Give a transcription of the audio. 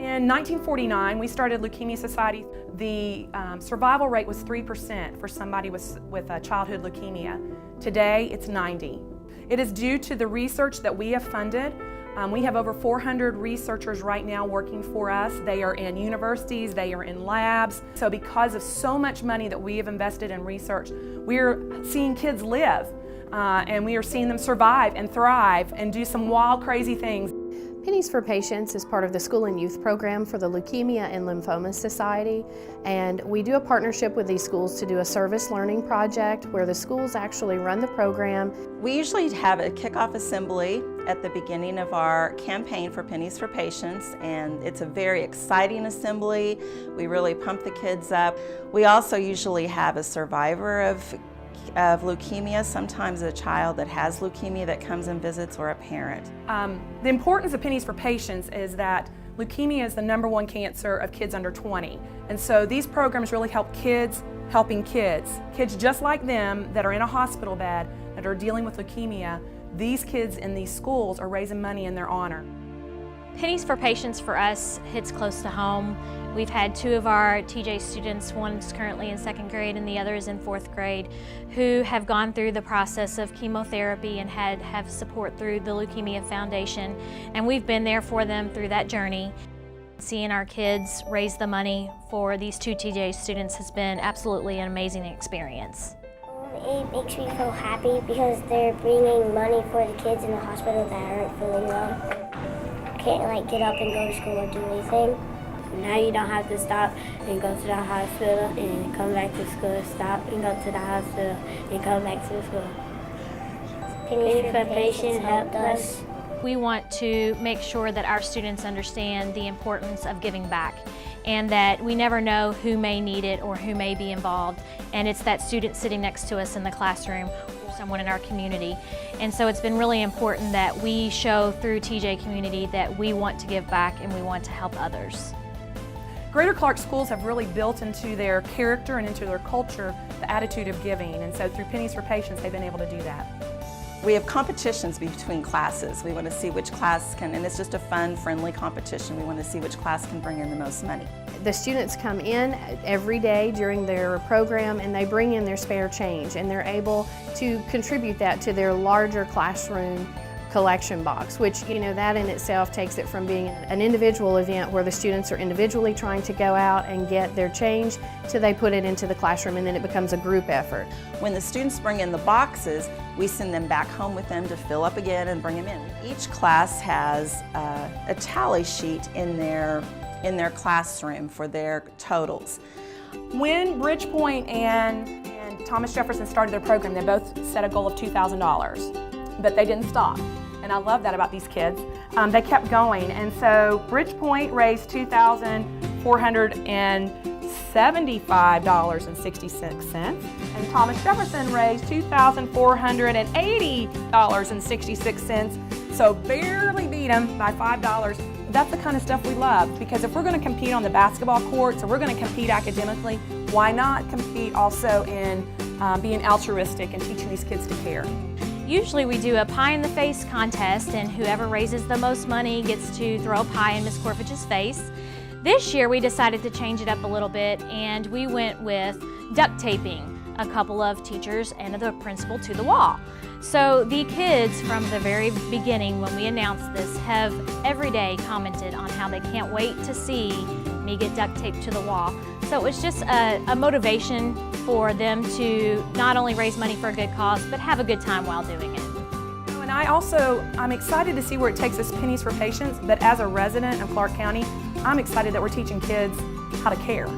In 1949, we started Leukemia Society. The survival rate was 3% for somebody with childhood leukemia. Today, it's 90%. It is due to the research that we have funded. We have over 400 researchers right now working for us. They are in universities, they are in labs. So because of so much money that we have invested in research, we're seeing kids live, and we are seeing them survive and thrive and do some wild, crazy things. Pennies for Patients is part of the School and Youth Program for the Leukemia and Lymphoma Society, and we do a partnership with these schools to do a service learning project where the schools actually run the program. We usually have a kickoff assembly at the beginning of our campaign for Pennies for Patients, and it's a very exciting assembly. We really pump the kids up. We also usually have a survivor of leukemia, sometimes a child that has leukemia that comes and visits, or a parent. The importance of Pennies for Patients is that leukemia is the #1 cancer of kids under 20. And so these programs really help kids helping kids. Kids just like them that are in a hospital bed, that are dealing with leukemia. These kids in these schools are raising money in their honor. Pennies for Patients for us hits close to home. We've had 2 of our TJ students, one's currently in 2nd grade and the other is in 4th grade, who have gone through the process of chemotherapy and have support through the Leukemia Foundation. And we've been there for them through that journey. Seeing our kids raise the money for these 2 TJ students has been absolutely an amazing experience. It makes me feel happy because they're bringing money for the kids in the hospital that aren't feeling well. Can't get up and go to school or do anything. Now you don't have to stop and go to the hospital and come back to school. Stop and go to the hospital and come back to school. Pennies for Patients helped us. We want to make sure that our students understand the importance of giving back, and that we never know who may need it or who may be involved. And it's that student sitting next to us in the classroom or someone in our community. And so it's been really important that we show through TJ Community that we want to give back and we want to help others. Greater Clark schools have really built into their character and into their culture the attitude of giving, and so through Pennies for Patients they've been able to do that. We have competitions between classes. We want to see which class can, and it's just a fun, friendly competition. We want to see which class can bring in the most money. The students come in every day during their program and they bring in their spare change, and they're able to contribute that to their larger classroom collection box, which, that in itself takes it from being an individual event where the students are individually trying to go out and get their change to they put it into the classroom, and then it becomes a group effort. When the students bring in the boxes, we send them back home with them to fill up again and bring them in. Each class has a tally sheet in their classroom for their totals. When Bridgepoint and Thomas Jefferson started their program, they both set a goal of $2,000, but they didn't stop. And I love that about these kids. They kept going, and so Bridgepoint raised $2,475.66, and Thomas Jefferson raised $2,480.66, so barely beat them by $5. That's the kind of stuff we love, because if we're going to compete on the basketball courts or we're going to compete academically, why not compete also in being altruistic and teaching these kids to care? Usually we do a pie in the face contest, and whoever raises the most money gets to throw a pie in Miss Corfich's face. This year we decided to change it up a little bit, and we went with duct taping a couple of teachers and the principal to the wall. So the kids from the very beginning when we announced this have every day commented on how they can't wait to see me get duct taped to the wall. So it was just a motivation for them to not only raise money for a good cause, but have a good time while doing it. And I'm excited to see where it takes us Pennies for Patients, but as a resident of Clark County, I'm excited that we're teaching kids how to care.